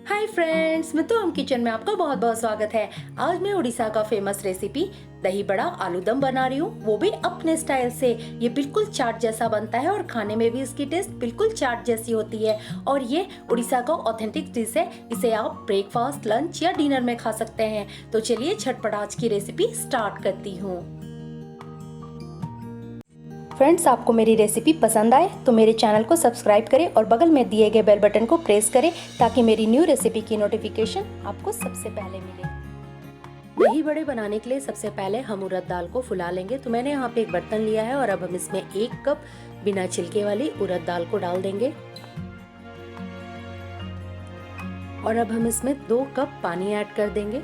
Hi friends, मैं तो हम किचन में आपका बहुत बहुत स्वागत है। आज मैं उड़ीसा का फेमस रेसिपी दही बड़ा आलू दम बना रही हूँ, वो भी अपने स्टाइल से। ये बिल्कुल चाट जैसा बनता है और खाने में भी इसकी टेस्ट बिल्कुल चाट जैसी होती है। और ये उड़ीसा का ऑथेंटिक डिश है। इसे आप ब्रेकफास्ट, लंच या डिनर में खा सकते हैं। तो चलिए झटपट आज की रेसिपी स्टार्ट करती हूँ। फ्रेंड्स, आपको मेरी रेसिपी पसंद आए तो मेरे चैनल को सब्सक्राइब करें और बगल में दिए गए बेल बटन को प्रेस करें ताकि मेरी न्यू रेसिपी की नोटिफिकेशन आपको सबसे पहले मिले। दही बड़े बनाने के लिए सबसे पहले हम उड़द दाल को फुला लेंगे। तो मैंने यहाँ पे एक बर्तन लिया है और अब हम इसमें 1 कप बिना छिलके वाली उड़द दाल को डाल देंगे। और अब हम इसमें 2 कप पानी ऐड कर देंगे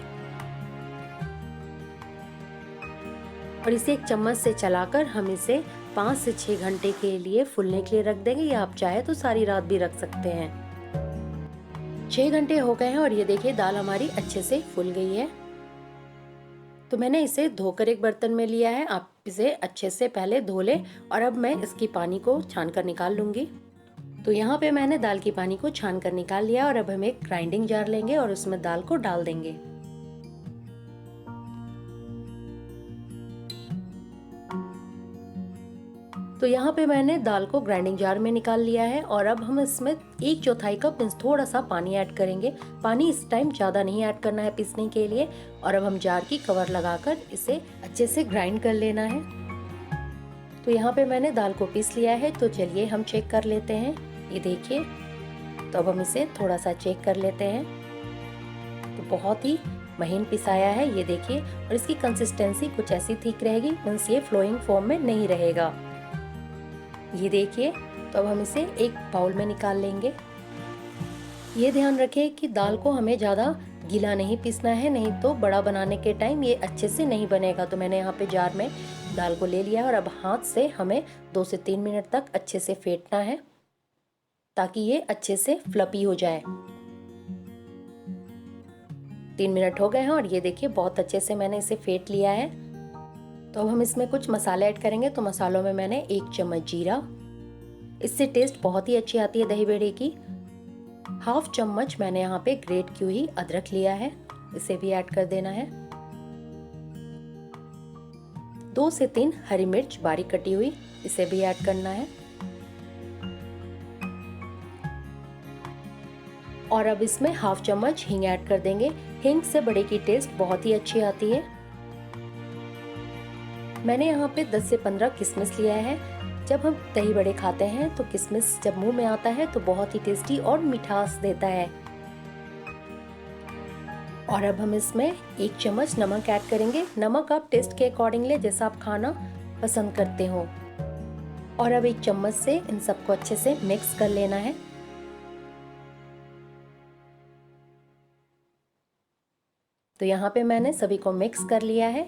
और इसे एक चम्मच से चलाकर हम इसे 5 से 6 घंटे के लिए फूलने के लिए रख देंगे, या आप चाहे तो सारी रात भी रख सकते हैं। 6 घंटे हो गए हैं और ये देखिए दाल हमारी अच्छे से फूल गई है। तो मैंने इसे धोकर एक बर्तन में लिया है। आप इसे अच्छे से पहले धो लें और अब मैं इसकी पानी को छान कर निकाल लूंगी। तो यहाँ पे मैंने दाल की पानी को छान कर निकाल लिया और अब हम एक ग्राइंडिंग जार लेंगे और उसमें दाल को डाल देंगे। तो यहाँ पे मैंने दाल को ग्राइंडिंग जार में निकाल लिया है और अब हम इसमें 1/4 कप थोड़ा सा पानी ऐड करेंगे। पानी इस टाइम ज़्यादा नहीं ऐड करना है पीसने के लिए। और अब हम जार की कवर लगाकर इसे अच्छे से ग्राइंड कर लेना है। तो यहाँ पे मैंने दाल को पीस लिया है। तो चलिए हम चेक कर लेते हैं। ये देखिए, तो अब हम इसे थोड़ा सा चेक कर लेते हैं। तो बहुत ही महीन पिसाया है, ये देखिए। और इसकी कंसिस्टेंसी कुछ ऐसी थिक रहेगी, मीन्स ये फ्लोइंग फॉर्म में नहीं रहेगा। ये देखिए, तो अब हम इसे एक बाउल में निकाल लेंगे। ये ध्यान रखें कि दाल को हमें ज़्यादा गीला नहीं पीसना है, नहीं तो बड़ा बनाने के टाइम ये अच्छे से नहीं बनेगा। तो मैंने यहाँ पे जार में दाल को ले लिया और अब हाथ से हमें 2 से 3 मिनट तक अच्छे से फेंटना है ताकि ये अच्छे से फ्लफी हो जाए। 3 मिनट हो गए हैं और ये देखिए बहुत अच्छे से मैंने इसे फेंट लिया है। तो अब हम इसमें कुछ मसाले ऐड करेंगे। तो मसालों में मैंने 1 चम्मच जीरा, इससे टेस्ट बहुत ही अच्छी आती है दही बड़े की। 1/2 चम्मच मैंने यहाँ पे ग्रेट की हुई अदरक लिया है, इसे भी ऐड कर देना है। 2 से 3 हरी मिर्च बारीक कटी हुई, इसे भी ऐड करना है। और अब इसमें 1/2 चम्मच हींग ऐड कर देंगे। हींग से बड़े की टेस्ट बहुत ही अच्छी आती है। मैंने यहाँ पे 10 से 15 किशमिश लिया है। जब हम दही बड़े खाते हैं तो किशमिश जब मुंह में आता है तो बहुत ही टेस्टी और मिठास देता है। और अब हम इसमें 1 चम्मच नमक ऐड करेंगे। नमक आप टेस्ट के अकॉर्डिंग ले, जैसा आप खाना पसंद करते हो। और अब 1 चम्मच से इन सबको अच्छे से मिक्स कर लेना है। तो यहाँ पे मैंने सभी को मिक्स कर लिया है।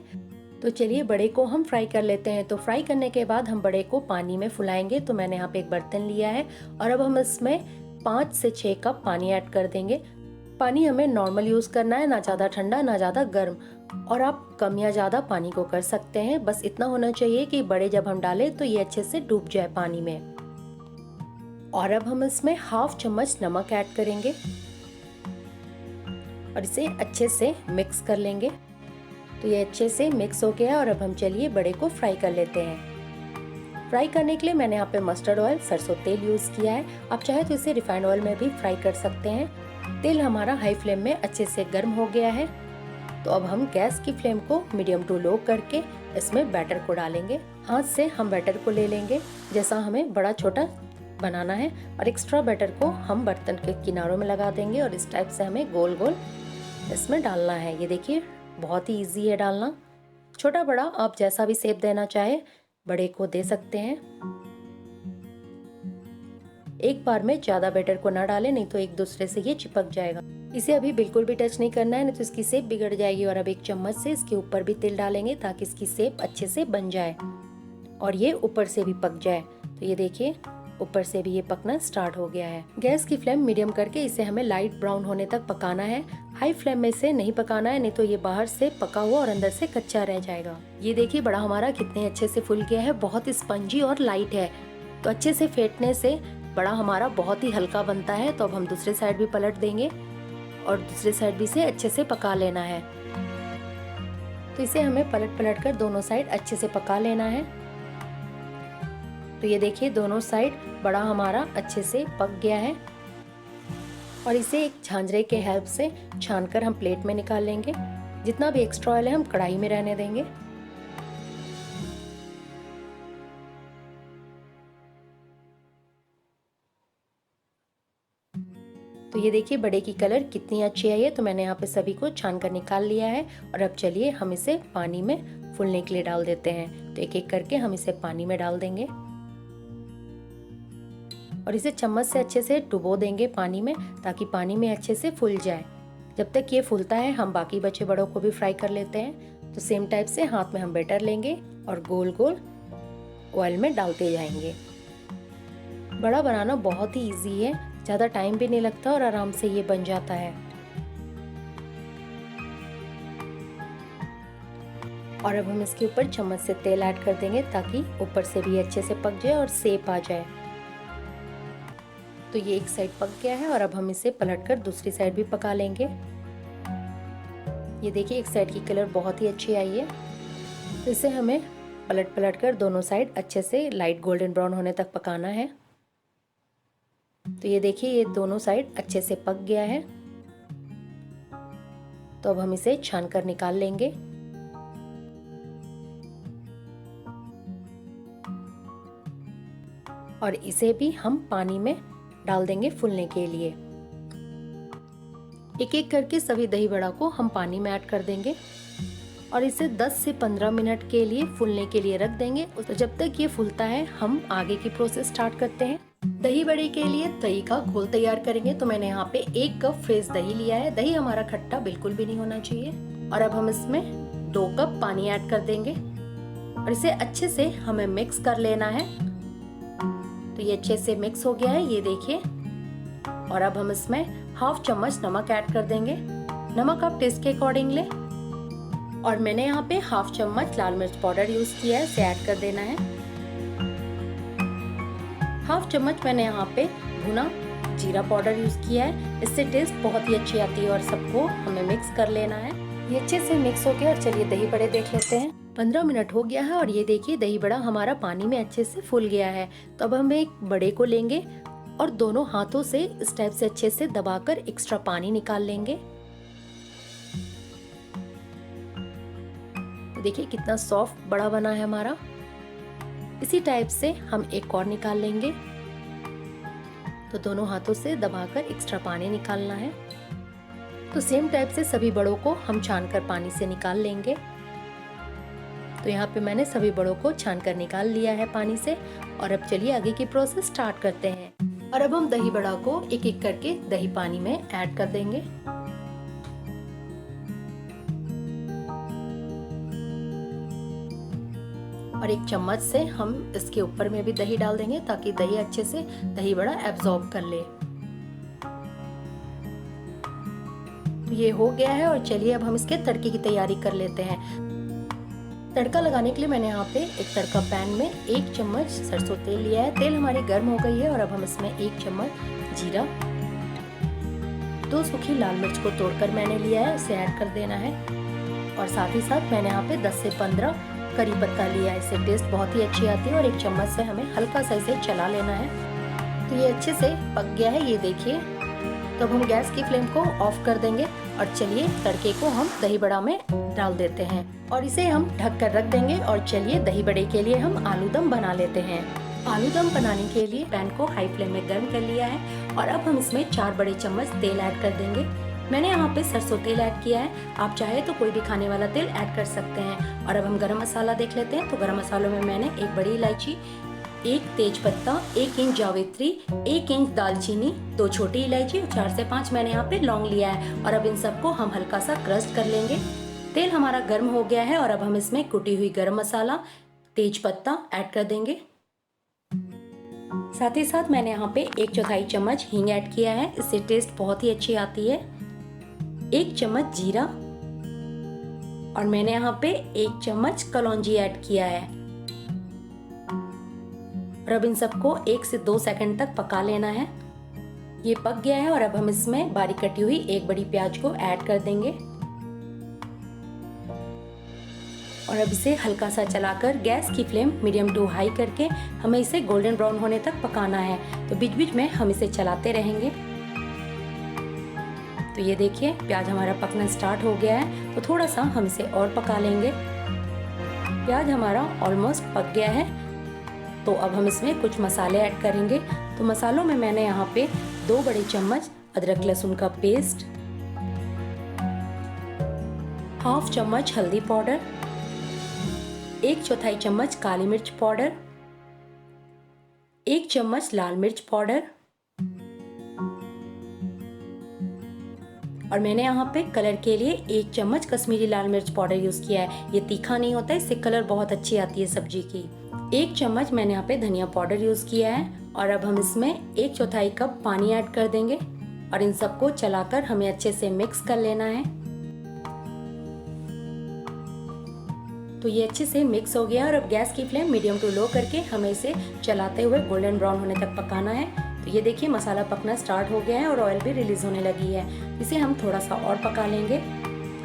तो चलिए बड़े को हम फ्राई कर लेते हैं। तो फ्राई करने के बाद हम बड़े को पानी में फुलाएंगे। तो मैंने यहाँ पे एक बर्तन लिया है और अब हम इसमें 5 से 6 कप पानी ऐड कर देंगे। पानी हमें नॉर्मल यूज करना है, ना ज़्यादा ठंडा ना ज़्यादा गर्म। और आप कम या ज़्यादा पानी को कर सकते हैं, बस इतना होना चाहिए कि बड़े जब हम डालें तो ये अच्छे से डूब जाए पानी में। और अब हम इसमें 1/2 चम्मच नमक ऐड करेंगे और इसे अच्छे से मिक्स कर लेंगे। तो ये अच्छे से मिक्स हो गया और अब हम चलिए बड़े को फ्राई कर लेते हैं। फ्राई करने के लिए मैंने यहाँ पे मस्टर्ड ऑयल, सरसों तेल यूज़ किया है। आप चाहे तो इसे रिफाइंड ऑयल में भी फ्राई कर सकते हैं। तेल हमारा हाई फ्लेम में अच्छे से गर्म हो गया है। तो अब हम गैस की फ्लेम को मीडियम टू लो करके इसमें बैटर को डालेंगे। हाथ से हम बैटर को ले लेंगे, जैसा हमें बड़ा छोटा बनाना है। और एक्स्ट्रा बैटर को हम बर्तन के किनारों में लगा देंगे और इस टाइप से हमें गोल गोल इसमें डालना है। ये देखिए बहुत ही इजी है डालना। छोटा बड़ा आप जैसा भी शेप देना चाहे बड़े को दे सकते हैं। एक बार में ज्यादा बैटर को ना डालें, नहीं तो एक दूसरे से ये चिपक जाएगा। इसे अभी बिल्कुल भी टच नहीं करना है, नहीं तो इसकी शेप बिगड़ जाएगी। और अब 1 चम्मच से इसके ऊपर भी तेल डालेंगे ताकि इसकी शेप अच्छे से बन जाए और ये ऊपर से भी पक जाए। तो ये देखिए ऊपर से भी ये पकना स्टार्ट हो गया है। गैस की फ्लेम मीडियम करके इसे हमें लाइट ब्राउन होने तक पकाना है। हाई फ्लेम में इसे नहीं पकाना है, नहीं तो ये बाहर से पका हुआ और अंदर से कच्चा रह जाएगा। ये देखिए बड़ा हमारा कितने अच्छे से फूल गया है, बहुत स्पंजी और लाइट है। तो अच्छे से फेंटने से बड़ा हमारा बहुत ही हल्का बनता है। तो अब हम दूसरे साइड भी पलट देंगे। और दूसरे साइड भी इसे अच्छे से पका लेना है। तो इसे हमें पलट पलट कर दोनों साइड अच्छे से पका लेना है। तो ये देखिए दोनों साइड बड़ा हमारा अच्छे से पक गया है और इसे एक झांझरे के हेल्प से छानकर हम प्लेट में निकाल लेंगे। जितना भी एक्स्ट्रा ऑयल है हम कढ़ाई में रहने देंगे। तो ये देखिए बड़े की कलर कितनी अच्छी आई है। तो मैंने यहाँ पे सभी को छान कर निकाल लिया है और अब चलिए हम इसे पानी में फूलने के लिए डाल देते हैं। तो एक एक करके हम इसे पानी में डाल देंगे और इसे चम्मच से अच्छे से डुबो देंगे पानी में, ताकि पानी में अच्छे से फूल जाए। जब तक ये फूलता है हम बाकी बचे बड़ों को भी फ्राई कर लेते हैं। तो सेम टाइप से हाथ में हम बैटर लेंगे और गोल गोल ऑयल में डालते जाएंगे। बड़ा बनाना बहुत ही इजी है, ज़्यादा टाइम भी नहीं लगता और आराम से ये बन जाता है। और अब हम इसके ऊपर चम्मच से तेल ऐड कर देंगे ताकि ऊपर से भी अच्छे से पक जाए और शेप आ जाए। तो ये एक साइड पक गया है और अब हम इसे पलटकर दूसरी साइड भी पका लेंगे। ये देखिए एक साइड की कलर बहुत ही अच्छी आई है। तो इसे हमें पलट पलट कर दोनों साइड अच्छे से लाइट गोल्डन ब्राउन होने तक पकाना है। तो ये देखिए ये दोनों साइड अच्छे से पक गया है। तो अब हम इसे छान कर निकाल लेंगे। और इसे भी हम पानी में डाल देंगे फूलने के लिए। एक एक करके सभी दही बड़ा को हम पानी में ऐड कर देंगे और इसे 10 से 15 मिनट के लिए फूलने के लिए रख देंगे। तो जब तक ये फूलता है हम आगे की प्रोसेस स्टार्ट करते हैं। दही बड़े के लिए दही का घोल तैयार करेंगे। तो मैंने यहाँ पे 1 कप फ्रेश दही लिया है। दही हमारा खट्टा बिल्कुल भी नहीं होना चाहिए। और अब हम इसमें 2 कप पानी ऐड कर देंगे और इसे अच्छे से हमें मिक्स कर लेना है। तो ये अच्छे से मिक्स हो गया है, ये देखिए। और अब हम इसमें 1/2 चम्मच नमक ऐड कर देंगे। नमक आप टेस्ट के अकॉर्डिंग लें। और मैंने यहाँ पे 1/2 चम्मच लाल मिर्च पाउडर यूज किया है, इसे ऐड कर देना है। 1/2 चम्मच मैंने यहाँ पे भुना जीरा पाउडर यूज किया है, इससे टेस्ट बहुत ही अच्छी आती है। और सबको हमें मिक्स कर लेना है। ये अच्छे से मिक्स हो गया और चलिए दही बड़े देख लेते हैं। 15 मिनट हो गया है और ये देखिए दही बड़ा हमारा पानी में अच्छे से फूल गया है। तो अब हम एक बड़े को लेंगे और दोनों हाथों से इस टाइप से अच्छे से दबाकर एक्स्ट्रा पानी निकाल लेंगे। तो देखिए कितना सॉफ्ट बड़ा बना है हमारा। इसी टाइप से हम एक और निकाल लेंगे। तो दोनों हाथों से दबाकर एक्स्ट्रा पानी निकालना है। तो सेम टाइप से सभी बड़ों को हम छानकर पानी से निकाल लेंगे। तो यहाँ पे मैंने सभी बड़ों को छानकर निकाल लिया है पानी से। और अब चलिए आगे की प्रोसेस स्टार्ट करते हैं। और अब हम दही बड़ा को एक एक करके दही पानी में ऐड कर देंगे। और एक चम्मच से हम इसके ऊपर में भी दही डाल देंगे ताकि दही अच्छे से दही बड़ा एब्जॉर्ब कर ले। तो ये हो गया है और चलिए अब हम इसके तड़के की तैयारी कर लेते हैं। तड़का लगाने के लिए मैंने यहाँ पे एक तड़का पैन में 1 चम्मच सरसों तेल लिया है। तेल हमारी गर्म हो गई है और अब हम इसमें 1 चम्मच जीरा, 2 सूखी लाल मिर्च को तोड़कर मैंने लिया है, उसे ऐड कर देना है। और साथ ही साथ मैंने यहाँ पे 10 से 15 करी पत्ता लिया है, इससे टेस्ट बहुत ही अच्छी आती है। और 1 चम्मच से हमें हल्का सा इसे चला लेना है। तो ये अच्छे से पक गया है, ये देखिए। तो अब हम गैस की फ्लेम को ऑफ कर देंगे और चलिए तड़के को हम दही बड़ा में डाल देते हैं और इसे हम ढक कर रख देंगे। और चलिए दही बड़े के लिए हम आलू दम बना लेते हैं। आलू दम बनाने के लिए पैन को हाई फ्लेम में गर्म कर लिया है और अब हम इसमें 4 बड़े चम्मच तेल ऐड कर देंगे। मैंने यहाँ पे सरसों तेल ऐड किया है, आप चाहे तो कोई भी खाने वाला तेल ऐड कर सकते हैं। और अब हम गरम मसाला देख लेते हैं। तो गरम मसालों में मैंने 1 बड़ी इलायची, 1 तेज पत्ता, 1 इंच जावित्री, 1 इंच दालचीनी, 2 छोटी इलायची, 4 से 5 मैंने यहाँ पे लौंग लिया है। और अब इन सबको हम हल्का सा क्रश कर लेंगे। तेल हमारा गर्म हो गया है और अब हम इसमें कुटी हुई गरम मसाला, तेज पत्ता ऐड कर देंगे। साथ ही साथ मैंने यहाँ पे 1/4 चम्मच हींग ऐड किया है, इससे टेस्ट बहुत ही अच्छी आती है। 1 चम्मच जीरा और मैंने यहाँ पे 1 चम्मच कलौंजी ऐड किया है। और अब इन सबको 1 से 2 सेकंड तक पका लेना है। ये पक गया है और अब हम इसमें बारीक कटी हुई एक बड़ी प्याज को ऐड कर देंगे और अब इसे हल्का सा चलाकर गैस की फ्लेम मीडियम टू हाई करके हमें इसे गोल्डन ब्राउन होने तक पकाना है। तो बीच बीच में हम इसे चलाते रहेंगे। तो ये देखिए प्याज हमारा पकना स्टार्ट हो गया है, तो थोड़ा सा हम इसे और पका लेंगे। प्याज हमारा ऑलमोस्ट पक गया है, तो अब हम इसमें कुछ मसाले ऐड करेंगे। तो मसालों में मैंने यहाँ पे 2 बड़े चम्मच अदरक लहसुन का पेस्ट, हाफ चम्मच हल्दी पाउडर, 1/4 चम्मच काली मिर्च पाउडर, 1 चम्मच लाल मिर्च पाउडर और मैंने यहाँ पे कलर के लिए 1 चम्मच कश्मीरी लाल मिर्च पाउडर यूज किया है। ये तीखा नहीं होता है, इससे कलर बहुत अच्छी आती है सब्जी की। 1 चम्मच मैंने यहाँ पे धनिया पाउडर यूज किया है और अब हम इसमें 1/4 कप पानी ऐड कर देंगे और इन सबको चलाकर हमें अच्छे से मिक्स कर लेना है। तो ये अच्छे से मिक्स हो गया और अब गैस की फ्लेम मीडियम टू लो करके हमें इसे चलाते हुए गोल्डन ब्राउन होने तक पकाना है। तो ये देखिए मसाला पकना स्टार्ट हो गया है और ऑयल भी रिलीज होने लगी है। इसे हम थोड़ा सा और पका लेंगे।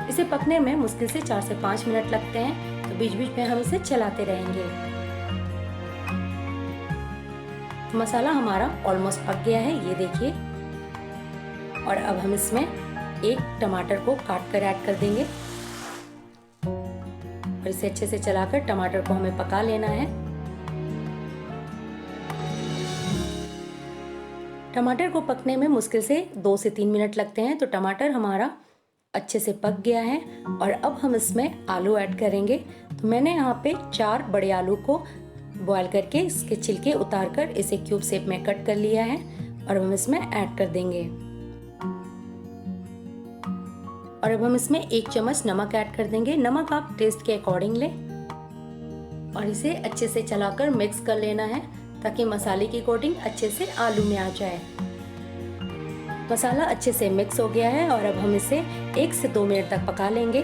इसे पकने में मुश्किल से 4 से 5 मिनट लगते हैं, तो बीच बीच में हम इसे चलाते रहेंगे। तो मसाला हमारा ऑलमोस्ट पक गया है, ये देखिए। और अब हम इसमें 1 टमाटर को काट कर ऐड कर देंगे और इसे अच्छे से चलाकर टमाटर को हमें पका लेना है। टमाटर को पकने में मुश्किल से 2 से 3 मिनट लगते हैं, तो टमाटर हमारा अच्छे से पक गया है और अब हम इसमें आलू ऐड करेंगे। तो मैंने यहाँ पे 4 बड़े आलू को बॉईल करके इसके छिलके उतार कर इसे क्यूब शेप में कट कर लिया है और अब हम इसमें ऐड कर देंगे। और अब हम इसमें 1 चम्मच नमक ऐड कर देंगे। नमक आप टेस्ट के अकॉर्डिंग लें और इसे अच्छे से चलाकर मिक्स कर लेना है ताकि मसाले की कोटिंग अच्छे से आलू में आ जाए। मसाला अच्छे से मिक्स हो गया है और अब हम इसे 1 से 2 मिनट तक पका लेंगे।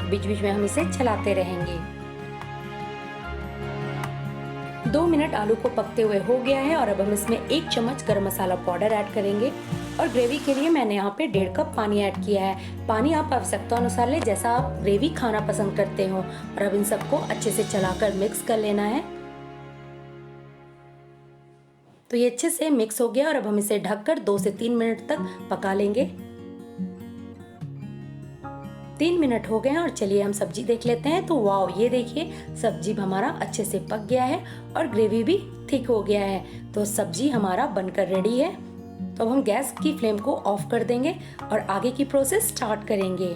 बीच बीच में हम इसे चलाते रहेंगे। 2 मिनट आलू को पकते हुए हो गया है और अब हम इसमें 1 चम्मच गरम मसाला पाउडर ऐड करेंगे और ग्रेवी के लिए मैंने यहाँ पे 1.5 कप पानी ऐड किया है। पानी आप आवश्यकता अनुसार ले, जैसा आप ग्रेवी खाना पसंद करते हो। और अब इन सबको अच्छे से चलाकर मिक्स कर लेना है। तो ये अच्छे से मिक्स हो गया और अब हम इसे ढककर 2 से 3 मिनट तक पका लेंगे। 3 मिनट हो गए हैं और चलिए हम सब्जी देख लेते हैं। तो वाव, ये देखिए सब्जी हमारा अच्छे से पक गया है और ग्रेवी भी थिक हो गया है। तो सब्जी हमारा बनकर रेडी है। तो अब हम गैस की फ्लेम को ऑफ कर देंगे और आगे की प्रोसेस स्टार्ट करेंगे।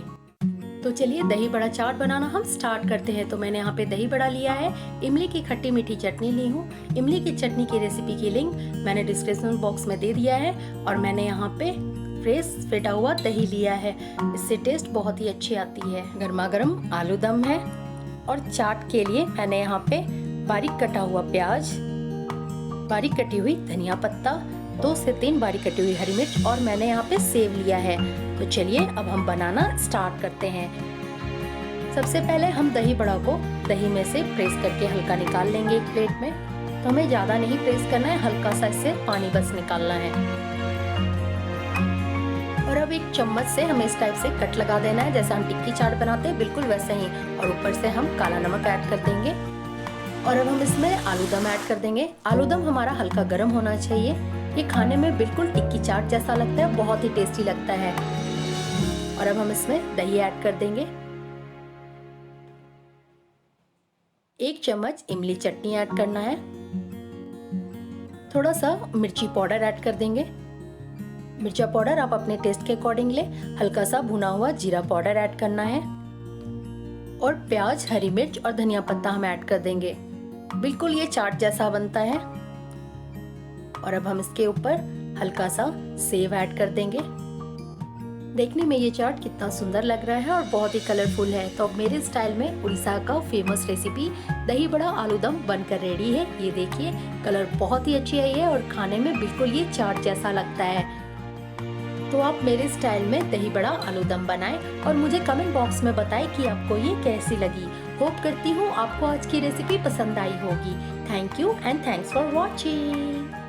तो चलिए दही बड़ा चाट बनाना हम स्टार्ट करते हैं। तो मैंने यहाँ पे दही बड़ा लिया है, इमली की खट्टी मीठी चटनी ली हूँ। इमली की चटनी की रेसिपी की लिंक मैंने डिस्क्रिप्शन बॉक्स में दे दिया है और मैंने यहाँ पे फ्रेश फेटा हुआ दही लिया है। इससे टेस्ट बहुत ही अच्छी आती है। गर्मा गर्म आलू दम है और चाट के लिए मैंने यहाँ पे बारीक कटा हुआ प्याज, बारीक कटी हुई धनिया पत्ता, 2 से 3 बारीक कटी हुई हरी मिर्च और मैंने यहाँ पे सेव लिया है। तो चलिए अब हम बनाना स्टार्ट करते हैं। सबसे पहले हम दही बड़ा को दही में से प्रेस करके हल्का निकाल लेंगे एक प्लेट में। तो हमें ज्यादा नहीं प्रेस करना है, हल्का सा इससे पानी बस निकालना है। और अब एक चम्मच से हमें इस टाइप से कट लगा देना है, जैसे हम टिक्की चाट बनाते हैं बिल्कुल वैसे ही। और ऊपर से हम काला नमक ऐड कर देंगे और अब हम इसमें आलू दम ऐड कर देंगे। आलू दम हमारा हल्का गर्म होना चाहिए। ये खाने में बिल्कुल टिक्की चाट जैसा लगता है, बहुत ही टेस्टी लगता है। और अब हम इसमें दही ऐड कर देंगे। 1 चम्मच इमली चटनी ऐड करना है। थोड़ा सा मिर्ची पाउडर ऐड कर देंगे। मिर्चा पाउडर आप अपने टेस्ट के अकॉर्डिंग ले। हल्का सा भुना हुआ जीरा पाउडर ऐड करना है और प्याज, हरी मिर्च और धनिया पत्ता हम ऐड कर देंगे। बिल्कुल ये चाट जैसा बनता है। और अब हम इसके ऊपर हल्का सा सेव ऐड कर देंगे। देखने में ये चाट कितना सुंदर लग रहा है और बहुत ही कलरफुल है। तो अब मेरे स्टाइल में उड़ीसा का फेमस रेसिपी दही बड़ा आलू दम बनकर रेडी है। ये देखिए कलर बहुत ही अच्छी आई है और खाने में बिल्कुल ये चाट जैसा लगता है। तो आप मेरे स्टाइल में दही बड़ा आलू दम बनाएं और मुझे कमेंट बॉक्स में बताएं कि आपको ये कैसी लगी। होप करती हूँ आपको आज की रेसिपी पसंद आई होगी। Thank you and thanks for watching.